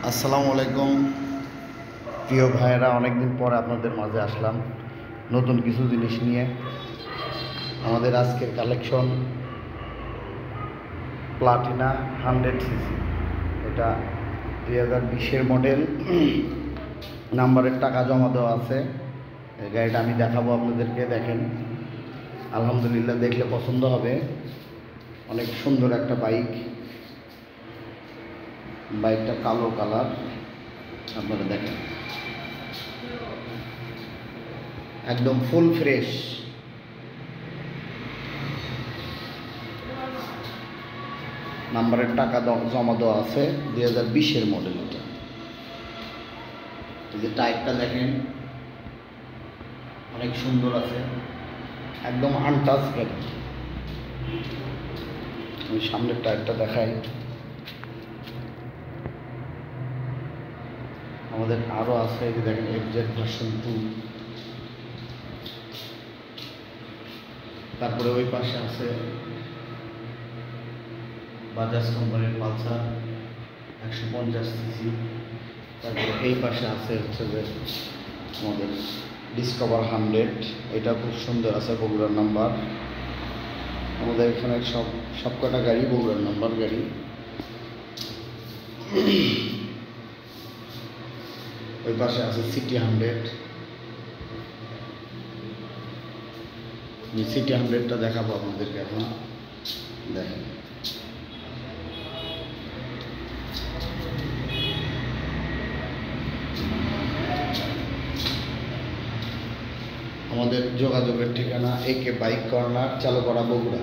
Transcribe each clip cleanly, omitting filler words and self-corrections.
আসসালামু আলাইকুম প্রিয় ভাইয়েরা, অনেকদিন পর আপনাদের মাঝে আসলাম নতুন কিছু জিনিস নিয়ে। আমাদের আজকের কালেকশন প্লাটিনা 100cc। এটা 2020-এর মডেল, নাম্বারের টাকা জমা দেওয়া আছে। এই গাড়িটা আমি দেখাবো আপনাদেরকে। দেখেন, আলহামদুলিল্লাহ, দেখলে পছন্দ হবে। অনেক সুন্দর একটা বাইকটা কালো কালার, আপনারা দেখেন, একদম ফুল ফ্রেশ। নাম্বারের টাকা জমা দেওয়া আছে। 2020-এর মডেল। এটা এই যে টায়ারটা দেখেন, অনেক সুন্দর আছে, একদম আনটাচ গাড়ি। আমি সামনের টায়ারটা দেখাই। আমাদের আরও আছে, এই যে দেখেন, এফজেড ভার্সন 2। তারপরে ওই পাশে আছে বাজাজ কোম্পানির পালসার 150cc। তারপরে এই পাশে আছে হচ্ছে যে আমাদের ডিসকভার 100। এটা খুব সুন্দর আছে, বগুড়ার নাম্বার। আমাদের এখানে সবকটা গাড়ি বগুড়ার নাম্বার গাড়ি। ওই পাশে আছে সিটি 100। সিটি 100টা দেখাবো আপনাদেরকে এখন। দেখেন, আমাদের যোগাযোগের ঠিকানা একে বাইক কর্নার, চালুপাড়া, বগুড়া।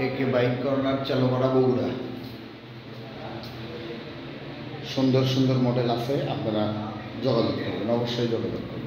একে বাইক কর্নার, চালুপাড়া, বগুড়া। সুন্দর সুন্দর মডেল আছে, আপনারা যোগাযোগ করবেন, অবশ্যই যোগাযোগ করবেন।